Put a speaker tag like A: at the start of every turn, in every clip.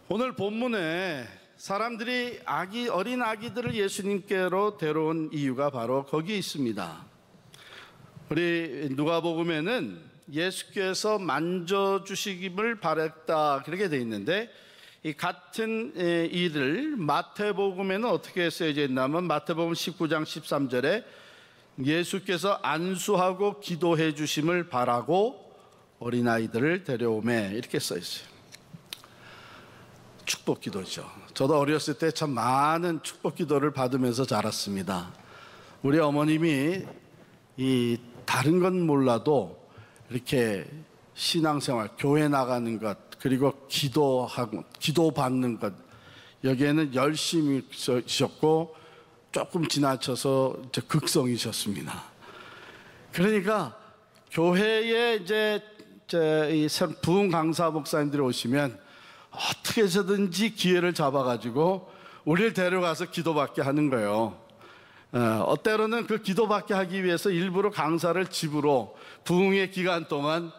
A: 오늘 본문에 사람들이 어린 아기들을 예수님께로 데려온 이유가 바로 거기에 있습니다. 우리 누가복음에는 예수께서 만져주시기를 바랬다 그렇게 되어 있는데, 이 같은 일을 마태복음에는 어떻게 쓰여져 있냐면 마태복음 19장 13절에 예수께서 안수하고 기도해 주심을 바라고 어린아이들을 데려오매 이렇게 써 있어요. 축복 기도죠. 저도 어렸을 때 참 많은 축복 기도를 받으면서 자랐습니다. 우리 어머님이 이 다른 건 몰라도 이렇게 신앙생활, 교회 나가는 것, 그리고 기도하고 기도 받는 것, 여기에는 열심히 있었고 조금 지나쳐서 이제 극성이셨습니다. 그러니까 교회에 이제 이 부흥 강사 목사님들이 오시면 어떻게 해서든지 기회를 잡아가지고 우리를 데려가서 기도받게 하는 거예요. 때로는 그 기도받게 하기 위해서 일부러 강사를 집으로 부흥의 기간 동안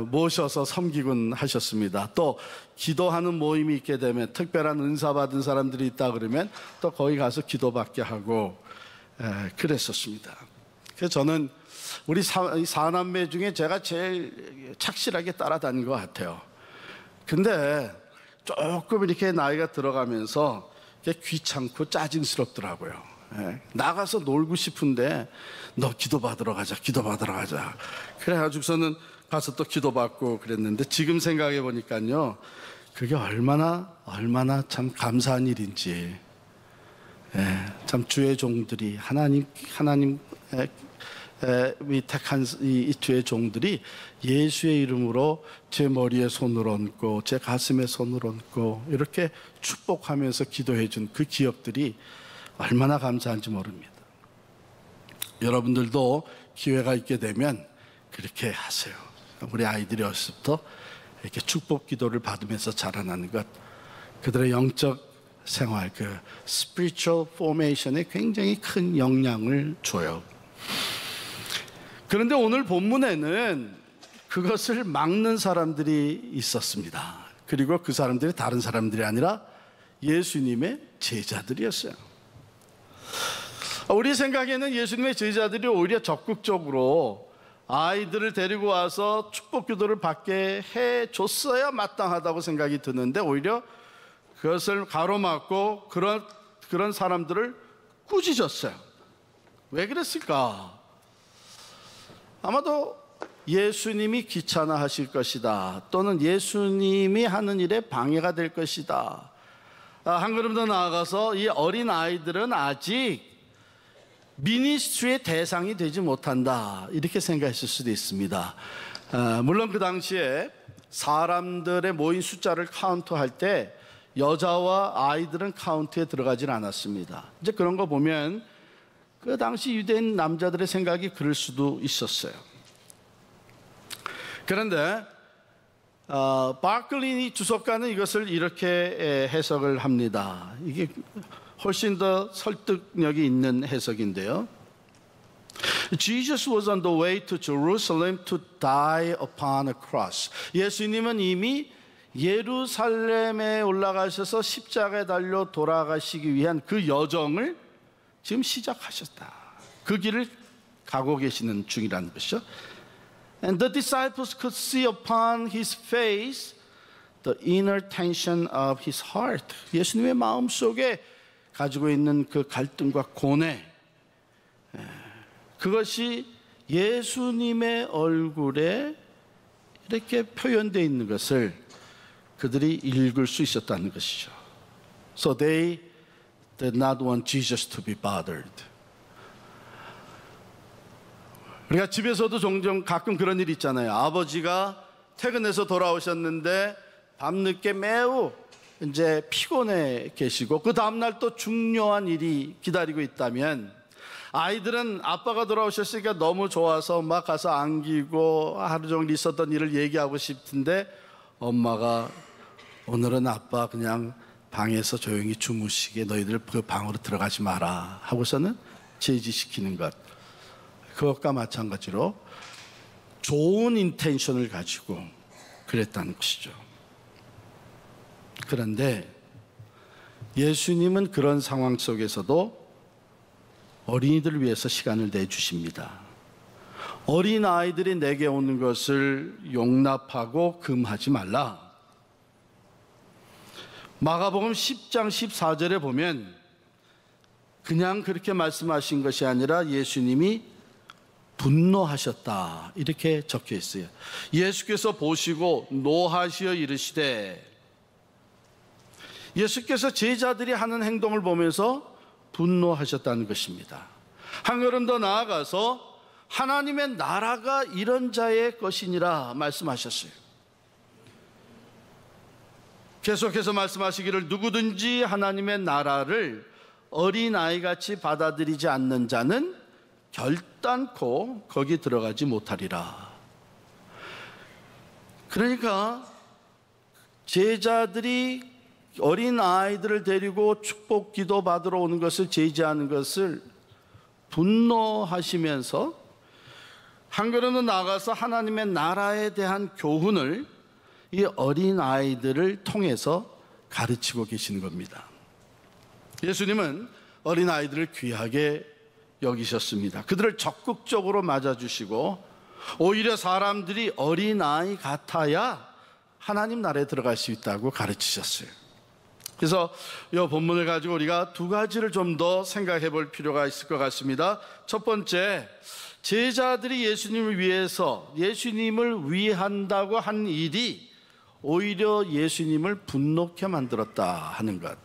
A: 모셔서 섬기곤 하셨습니다. 또 기도하는 모임이 있게 되면 특별한 은사 받은 사람들이 있다 그러면 또 거기 가서 기도받게 하고 그랬었습니다. 그래서 저는 우리 사남매 중에 제가 제일 착실하게 따라다닌 것 같아요. 근데 조금 이렇게 나이가 들어가면서 귀찮고 짜증스럽더라고요. 나가서 놀고 싶은데 너 기도받으러 가자, 기도받으러 가자. 그래가지고서는 가서 또 기도받고 그랬는데, 지금 생각해 보니까요, 그게 얼마나 참 감사한 일인지. 참 주의 종들이 하나님이 택한 이 주의 종들이 예수의 이름으로 제 머리에 손을 얹고 제 가슴에 손을 얹고 이렇게 축복하면서 기도해 준 그 기억들이 얼마나 감사한지 모릅니다. 여러분들도 기회가 있게 되면 그렇게 하세요. 우리 아이들이 어렸을 때부터 이렇게 축복 기도를 받으면서 자라나는 것, 그들의 영적 생활, 그 spiritual formation에 굉장히 큰 영향을 줘요. 그런데 오늘 본문에는 그것을 막는 사람들이 있었습니다. 그리고 그 사람들이 다른 사람들이 아니라 예수님의 제자들이었어요. 우리 생각에는 예수님의 제자들이 오히려 적극적으로 아이들을 데리고 와서 축복 기도를 받게 해줬어야 마땅하다고 생각이 드는데, 오히려 그것을 가로막고 그런 사람들을 꾸짖었어요. 왜 그랬을까? 아마도 예수님이 귀찮아하실 것이다, 또는 예수님이 하는 일에 방해가 될 것이다. 한 걸음 더 나아가서 이 어린 아이들은 아직 미니스트리의 대상이 되지 못한다, 이렇게 생각했을 수도 있습니다. 물론 그 당시에 사람들의 모인 숫자를 카운트할 때 여자와 아이들은 카운트에 들어가질 않았습니다. 이제 그런 거 보면 그 당시 유대인 남자들의 생각이 그럴 수도 있었어요. 그런데 바클리 주석가는 이것을 이렇게 해석을 합니다. 이게 훨씬 더 설득력이 있는 해석인데요. Jesus was on the way to Jerusalem to die upon a cross. 예수님은 이미 예루살렘에 올라가셔서 십자가에 달려 돌아가시기 위한 그 여정을 지금 시작하셨다. 그 길을 가고 계시는 중이라는 것이죠. And the disciples could see upon his face the inner tension of his heart. 예수님의 마음속에 가지고 있는 그 갈등과 고뇌, 그것이 예수님의 얼굴에 이렇게 표현되어 있는 것을 그들이 읽을 수 있었다는 것이죠. So they did not want Jesus to be bothered. 우리가 집에서도 종종 가끔 그런 일 있잖아요. 아버지가 퇴근해서 돌아오셨는데 밤늦게 매우 이제 피곤해 계시고 그 다음날 또 중요한 일이 기다리고 있다면, 아이들은 아빠가 돌아오셨으니까 너무 좋아서 막 가서 안기고 하루 종일 있었던 일을 얘기하고 싶은데, 엄마가 오늘은 아빠 그냥 방에서 조용히 주무시게, 너희들 그 방으로 들어가지 마라 하고서는 제지시키는 것, 그것과 마찬가지로 좋은 인텐션을 가지고 그랬다는 것이죠. 그런데 예수님은 그런 상황 속에서도 어린이들을 위해서 시간을 내주십니다. 어린아이들이 내게 오는 것을 용납하고 금하지 말라. 마가복음 10장 14절에 보면 그냥 그렇게 말씀하신 것이 아니라 예수님이 분노하셨다 이렇게 적혀 있어요. 예수께서 보시고 노하시어 이르시되, 예수께서 제자들이 하는 행동을 보면서 분노하셨다는 것입니다. 한 걸음 더 나아가서 하나님의 나라가 이런 자의 것이니라 말씀하셨어요. 계속해서 말씀하시기를 누구든지 하나님의 나라를 어린아이같이 받아들이지 않는 자는 결단코 거기 들어가지 못하리라. 그러니까 제자들이 어린아이들을 데리고 축복 기도 받으러 오는 것을 제지하는 것을 분노하시면서 한 걸음 나아가서 하나님의 나라에 대한 교훈을 이 어린아이들을 통해서 가르치고 계시는 겁니다. 예수님은 어린아이들을 귀하게 여기셨습니다. 그들을 적극적으로 맞아주시고 오히려 사람들이 어린아이 같아야 하나님 나라에 들어갈 수 있다고 가르치셨어요. 그래서 이 본문을 가지고 우리가 두 가지를 좀 더 생각해 볼 필요가 있을 것 같습니다. 첫 번째, 제자들이 예수님을 위해서 예수님을 위한다고 한 일이 오히려 예수님을 분노케 만들었다 하는 것.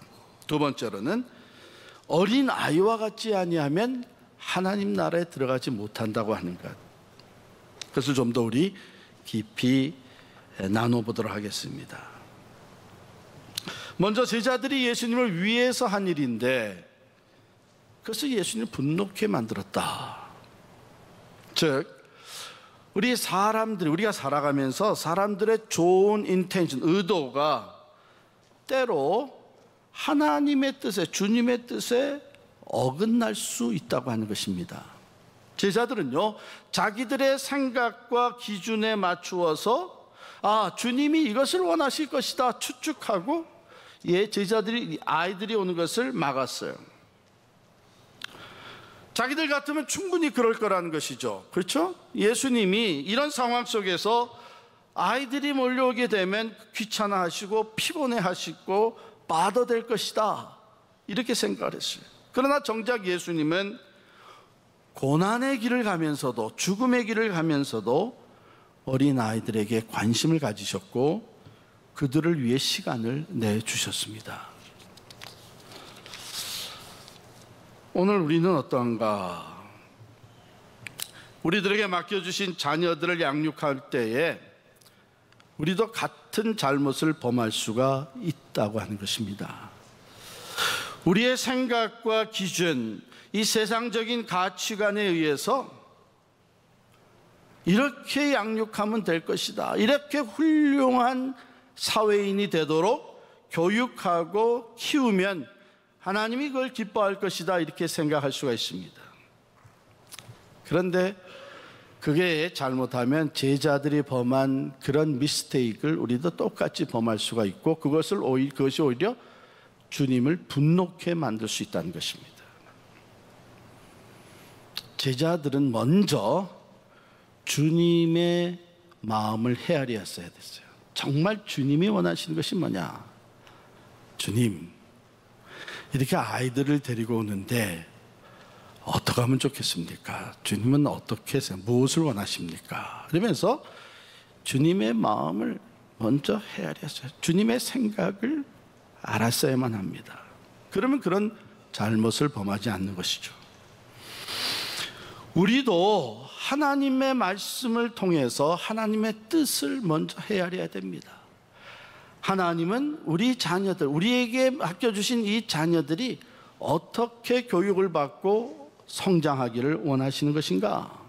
A: 두 번째로는 어린아이와 같지 아니하면 하나님 나라에 들어가지 못한다고 하는 것. 그것을 좀 더 우리 깊이 나눠보도록 하겠습니다. 먼저 제자들이 예수님을 위해서 한 일인데 그것을 예수님을 분노케 만들었다. 즉 우리가 살아가면서 사람들의 좋은 인텐션, 의도가 때로 하나님의 뜻에, 주님의 뜻에 어긋날 수 있다고 하는 것입니다. 제자들은요, 자기들의 생각과 기준에 맞추어서 주님이 이것을 원하실 것이다 추측하고 아이들이 오는 것을 막았어요. 자기들 같으면 충분히 그럴 거라는 것이죠. 그렇죠? 예수님이 이런 상황 속에서 아이들이 몰려오게 되면 귀찮아하시고 피곤해하시고 빠져들 것이다 이렇게 생각을 했어요. 그러나 정작 예수님은 고난의 길을 가면서도, 죽음의 길을 가면서도 어린아이들에게 관심을 가지셨고 그들을 위해 시간을 내주셨습니다. 오늘 우리는 어떠한가? 우리들에게 맡겨주신 자녀들을 양육할 때에 우리도 같은 잘못을 범할 수가 있다고 하는 것입니다. 우리의 생각과 기준, 이 세상적인 가치관에 의해서 이렇게 양육하면 될 것이다, 이렇게 훌륭한 사회인이 되도록 교육하고 키우면 하나님이 그걸 기뻐할 것이다 이렇게 생각할 수가 있습니다. 그런데 그게 잘못하면 제자들이 범한 그런 미스테이크를 우리도 똑같이 범할 수가 있고 그것이 오히려 주님을 분노케 만들 수 있다는 것입니다. 제자들은 먼저 주님의 마음을 헤아렸어야 됐어요. 정말 주님이 원하시는 것이 뭐냐? 주님, 이렇게 아이들을 데리고 오는데 어떻게 하면 좋겠습니까? 주님은 어떻게 해서 무엇을 원하십니까? 그러면서 주님의 마음을 먼저 헤아렸어요. 주님의 생각을 알았어야만 합니다. 그러면 그런 잘못을 범하지 않는 것이죠. 우리도 하나님의 말씀을 통해서 하나님의 뜻을 먼저 헤아려야 됩니다. 하나님은 우리 자녀들, 우리에게 맡겨주신 이 자녀들이 어떻게 교육을 받고 성장하기를 원하시는 것인가?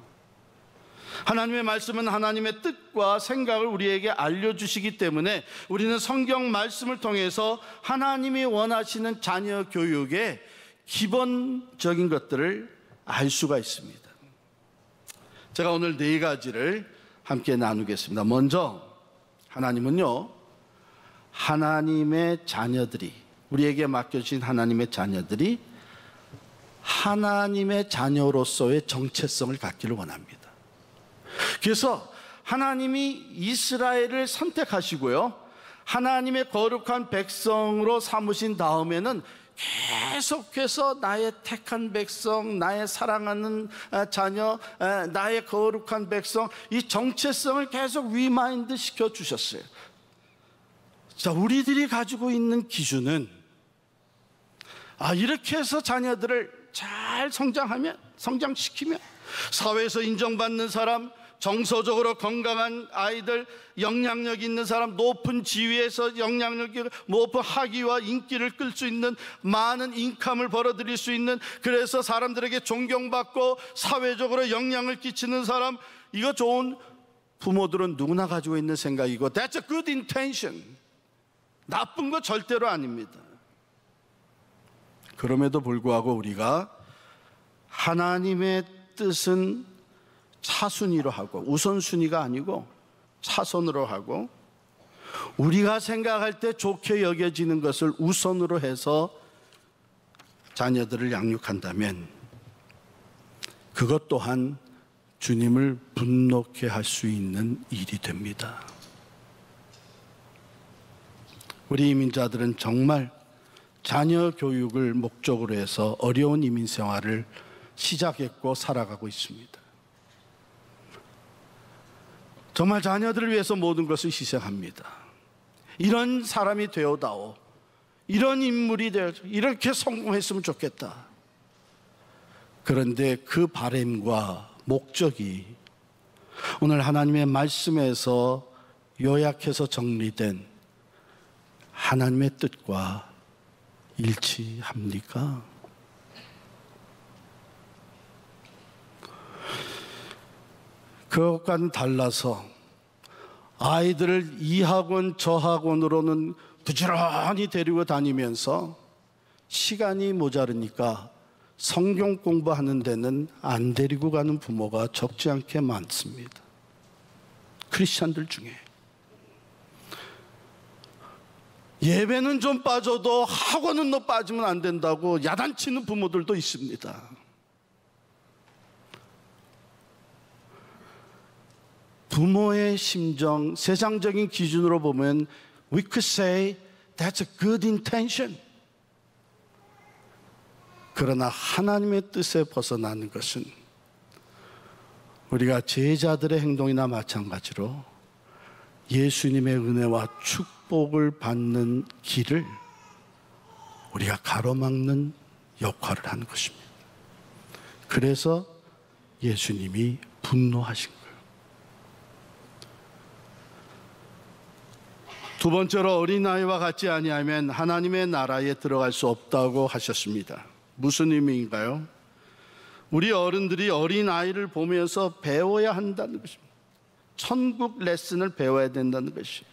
A: 하나님의 말씀은 하나님의 뜻과 생각을 우리에게 알려주시기 때문에 우리는 성경 말씀을 통해서 하나님이 원하시는 자녀 교육의 기본적인 것들을 알 수가 있습니다. 제가 오늘 네 가지를 함께 나누겠습니다. 먼저 하나님은요, 하나님의 자녀들이, 우리에게 맡겨진 하나님의 자녀들이 하나님의 자녀로서의 정체성을 갖기를 원합니다. 그래서 하나님이 이스라엘을 선택하시고요, 하나님의 거룩한 백성으로 삼으신 다음에는 계속해서 나의 택한 백성, 나의 사랑하는 자녀, 나의 거룩한 백성, 이 정체성을 계속 리마인드 시켜주셨어요. 자, 우리들이 가지고 있는 기준은 이렇게 해서 자녀들을 잘 성장시키면 사회에서 인정받는 사람, 정서적으로 건강한 아이들, 영향력 있는 사람, 높은 지위에서 영향력이 높은 학위와 인기를 끌 수 있는, 많은 인컴을 벌어들일 수 있는, 그래서 사람들에게 존경받고 사회적으로 영향을 끼치는 사람, 이거 좋은 부모들은 누구나 가지고 있는 생각이고, That's a good intention. 나쁜 거 절대로 아닙니다. 그럼에도 불구하고 우리가 하나님의 뜻은 차순위로 하고, 우선순위가 아니고 차선으로 하고, 우리가 생각할 때 좋게 여겨지는 것을 우선으로 해서 자녀들을 양육한다면 그것 또한 주님을 분노케 할 수 있는 일이 됩니다. 우리 이민자들은 정말 자녀 교육을 목적으로 해서 어려운 이민 생활을 시작했고 살아가고 있습니다. 정말 자녀들을 위해서 모든 것을 희생합니다. 이런 사람이 되어다오, 이런 인물이 되어 이렇게 성공했으면 좋겠다. 그런데 그 바람과 목적이 오늘 하나님의 말씀에서 요약해서 정리된 하나님의 뜻과 일치합니까? 그것과는 달라서 아이들을 이 학원 저 학원으로는 부지런히 데리고 다니면서 시간이 모자르니까 성경 공부하는 데는 안 데리고 가는 부모가 적지 않게 많습니다. 크리스찬들 중에. 예배는 좀 빠져도 학원은 너 빠지면 안 된다고 야단치는 부모들도 있습니다. 부모의 심정, 세상적인 기준으로 보면 we could say that's a good intention. 그러나 하나님의 뜻에 벗어나는 것은 우리가 제자들의 행동이나 마찬가지로 예수님의 은혜와 축복을 받는 길을 우리가 가로막는 역할을 하는 것입니다. 그래서 예수님이 분노하신 거예요. 두 번째로 어린아이와 같지 아니하면 하나님의 나라에 들어갈 수 없다고 하셨습니다. 무슨 의미인가요? 우리 어른들이 어린아이를 보면서 배워야 한다는 것입니다. 천국 레슨을 배워야 된다는 것이에요.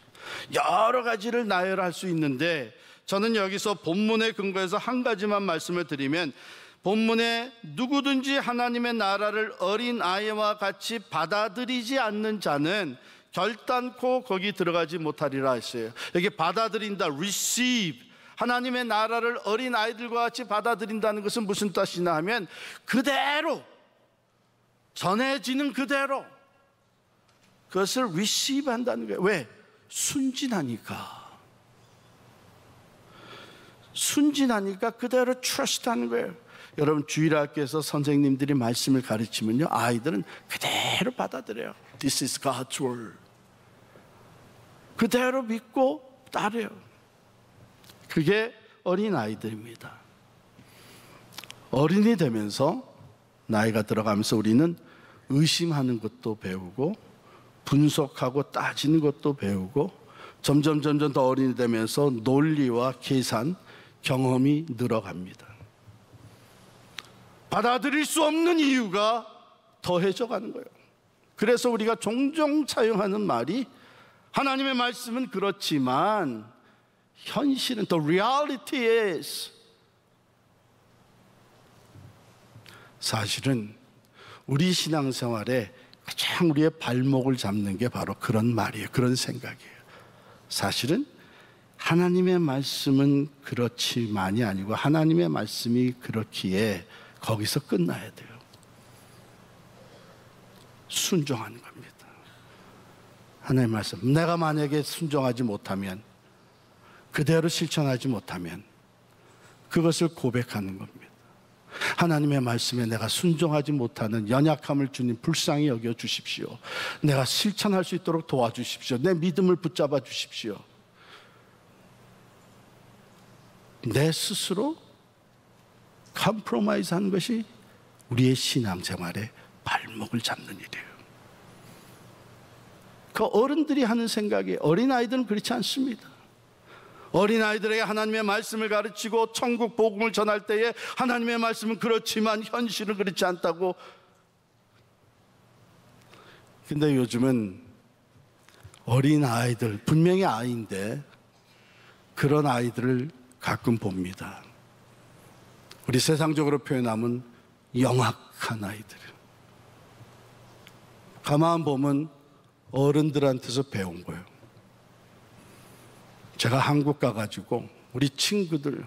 A: 여러 가지를 나열할 수 있는데 저는 여기서 본문에 근거해서 한 가지만 말씀을 드리면, 본문에 누구든지 하나님의 나라를 어린아이와 같이 받아들이지 않는 자는 결단코 거기 들어가지 못하리라 했어요. 여기 받아들인다, receive, 하나님의 나라를 어린아이들과 같이 받아들인다는 것은 무슨 뜻이냐 하면 그대로, 전해지는 그대로 그것을 receive 한다는 거예요. 왜? 순진하니까 그대로 trust 하는 거예요. 여러분, 주일학교에서 선생님들이 말씀을 가르치면요, 아이들은 그대로 받아들여요. This is God's word. 그대로 믿고 따라요. 그게 어린아이들입니다. 어른이 되면서 나이가 들어가면서 우리는 의심하는 것도 배우고 분석하고 따지는 것도 배우고 점점 더 어른이 되면서 논리와 계산, 경험이 늘어갑니다. 받아들일 수 없는 이유가 더해져 가는 거예요. 그래서 우리가 종종 사용하는 말이, 하나님의 말씀은 그렇지만 현실은, the reality is, 사실은 우리 신앙생활에 가장 우리의 발목을 잡는 게 바로 그런 말이에요. 그런 생각이에요. 사실은 하나님의 말씀은 그렇지만이 아니고 하나님의 말씀이 그렇기에 거기서 끝나야 돼요. 순종하는 겁니다. 하나님의 말씀. 내가 만약에 순종하지 못하면, 그대로 실천하지 못하면 그것을 고백하는 겁니다. 하나님의 말씀에 내가 순종하지 못하는 연약함을 주님 불쌍히 여겨 주십시오. 내가 실천할 수 있도록 도와주십시오. 내 믿음을 붙잡아 주십시오. 내 스스로 컴프로마이즈 하는 것이 우리의 신앙생활의 발목을 잡는 일이에요. 그 어른들이 하는 생각이, 어린아이들은 그렇지 않습니다. 어린아이들에게 하나님의 말씀을 가르치고 천국 복음을 전할 때에 하나님의 말씀은 그렇지만 현실은 그렇지 않다고. 근데 요즘은 어린아이들, 분명히 아이인데 그런 아이들을 가끔 봅니다. 우리 세상적으로 표현하면 영악한 아이들. 가만 보면 어른들한테서 배운 거예요. 제가 한국 가가지고 우리 친구들,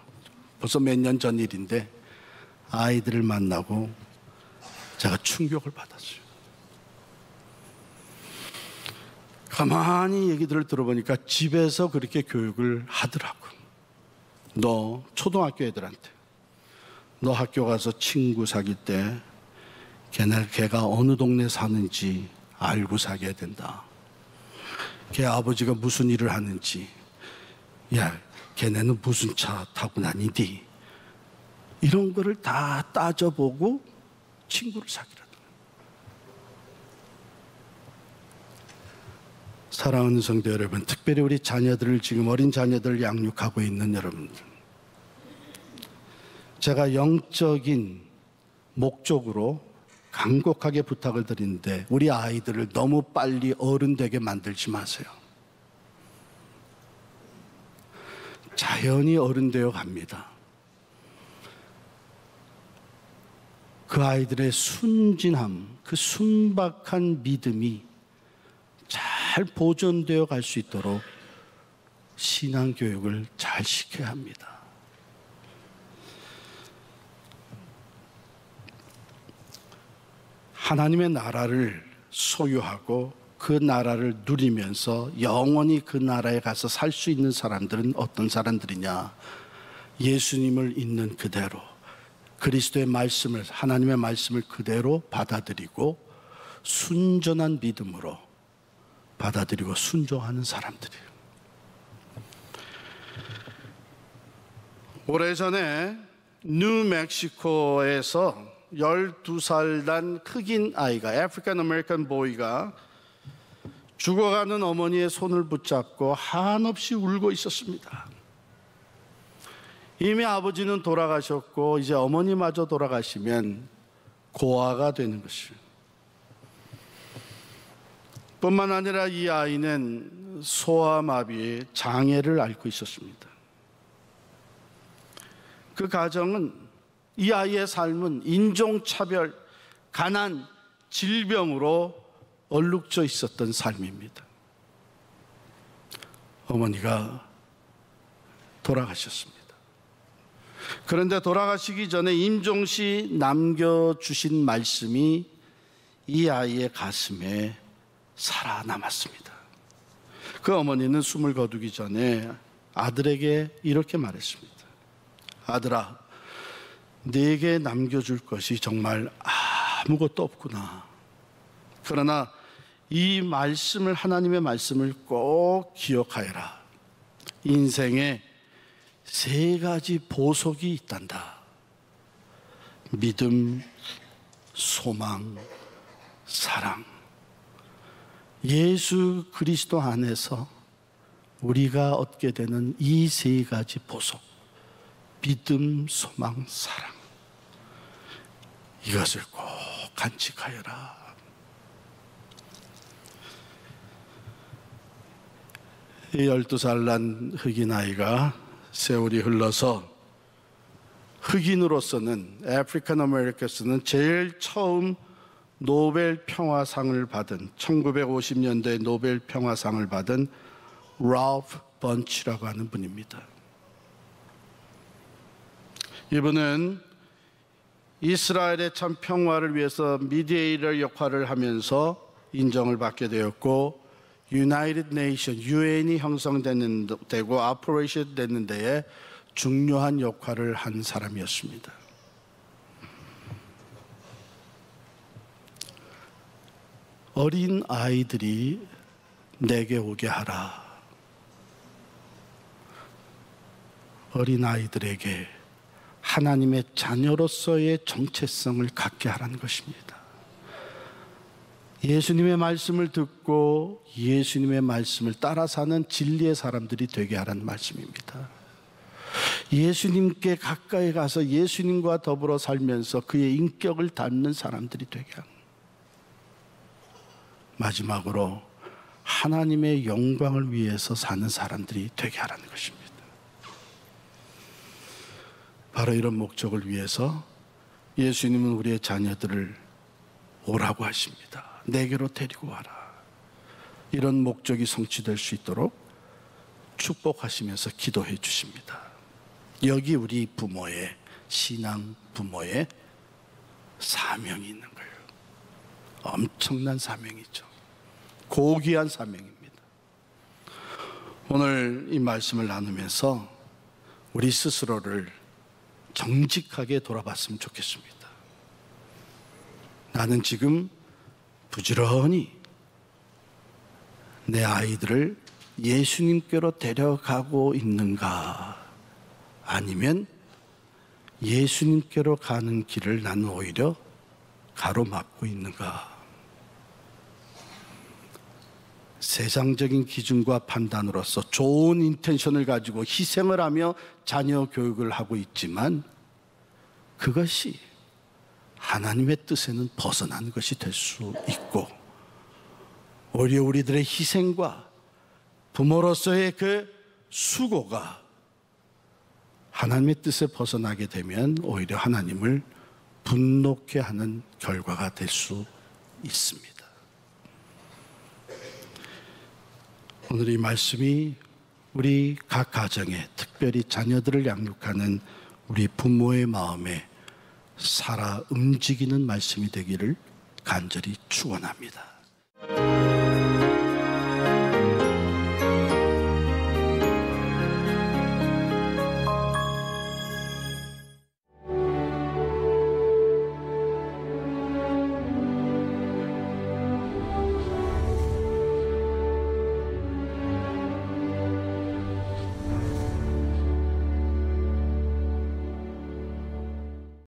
A: 벌써 몇 년 전 일인데 아이들을 만나고 제가 충격을 받았어요. 가만히 얘기들을 들어보니까 집에서 그렇게 교육을 하더라고. 너 초등학교 애들한테 너 학교 가서 친구 사귈 때 걔가 어느 동네 사는지 알고 사귀어야 된다. 걔 아버지가 무슨 일을 하는지, 야, 걔네는 무슨 차 타고 다니디, 이런 거를 다 따져보고 친구를 사귀라는 거예요. 사랑하는 성도 여러분, 특별히 우리 자녀들을, 지금 어린 자녀들을 양육하고 있는 여러분들, 제가 영적인 목적으로 간곡하게 부탁을 드리는데 우리 아이들을 너무 빨리 어른 되게 만들지 마세요. 자연히 어른 되어 갑니다. 그 아이들의 순진함, 그 순박한 믿음이 잘 보존되어 갈 수 있도록 신앙교육을 잘 시켜야 합니다. 하나님의 나라를 소유하고 그 나라를 누리면서 영원히 그 나라에 가서 살 수 있는 사람들은 어떤 사람들이냐? 예수님을 있는 그대로, 그리스도의 말씀을, 하나님의 말씀을 그대로 받아들이고 순전한 믿음으로 받아들이고 순종하는 사람들이에요. 오래전에 뉴멕시코에서 12살 난 흑인 아이가, 아프리칸 아메리칸 보이가 죽어가는 어머니의 손을 붙잡고 한없이 울고 있었습니다. 이미 아버지는 돌아가셨고 이제 어머니마저 돌아가시면 고아가 되는 것이에요. 뿐만 아니라 이 아이는 소아마비의 장애를 앓고 있었습니다. 그 가정은, 이 아이의 삶은 인종차별, 가난, 질병으로 얼룩져 있었던 삶입니다. 어머니가 돌아가셨습니다. 그런데 돌아가시기 전에 임종시 남겨주신 말씀이 이 아이의 가슴에 살아남았습니다. 그 어머니는 숨을 거두기 전에 아들에게 이렇게 말했습니다. 아들아, 네게 남겨줄 것이 정말 아무것도 없구나. 그러나 이 말씀을, 하나님의 말씀을 꼭 기억하여라. 인생에 3가지 보석이 있단다. 믿음, 소망, 사랑. 예수 그리스도 안에서 우리가 얻게 되는 이 3가지 보석, 믿음, 소망, 사랑, 이것을 꼭 간직하여라. 이 12살 난 흑인 아이가 세월이 흘러서 흑인으로서는, 아프리칸 아메리카에서는 제일 처음 노벨 평화상을 받은, 1950년대 노벨 평화상을 받은 랄프 번치라고 하는 분입니다. 이분은 이스라엘의 참 평화를 위해서 미디에이터 역할을 하면서 인정을 받게 되었고, 유나이티드 네이션 (UN이) 형성되고 오퍼레이션 되는 데에 중요한 역할을 한 사람이었습니다. 어린 아이들이 내게 오게 하라. 어린 아이들에게 하나님의 자녀로서의 정체성을 갖게 하라는 것입니다. 예수님의 말씀을 듣고 예수님의 말씀을 따라 사는 진리의 사람들이 되게 하라는 말씀입니다. 예수님께 가까이 가서 예수님과 더불어 살면서 그의 인격을 닮는 사람들이 되게 합니다. 마지막으로 하나님의 영광을 위해서 사는 사람들이 되게 하라는 것입니다. 바로 이런 목적을 위해서 예수님은 우리의 자녀들을 오라고 하십니다. 내게로 데리고 와라. 이런 목적이 성취될 수 있도록 축복하시면서 기도해 주십니다. 여기 우리 부모의, 신앙 부모의 사명이 있는 거예요. 엄청난 사명이죠. 고귀한 사명입니다. 오늘 이 말씀을 나누면서 우리 스스로를 정직하게 돌아봤으면 좋겠습니다. 나는 지금 부지런히 내 아이들을 예수님께로 데려가고 있는가? 아니면 예수님께로 가는 길을 나는 오히려 가로막고 있는가? 세상적인 기준과 판단으로서 좋은 인텐션을 가지고 희생을 하며 자녀 교육을 하고 있지만 그것이 하나님의 뜻에는 벗어난 것이 될 수 있고, 오히려 우리들의 희생과 부모로서의 그 수고가 하나님의 뜻에 벗어나게 되면 오히려 하나님을 분노케 하는 결과가 될 수 있습니다. 오늘 이 말씀이 우리 각 가정에, 특별히 자녀들을 양육하는 우리 부모의 마음에 살아 움직이는 말씀이 되기를 간절히 축원합니다.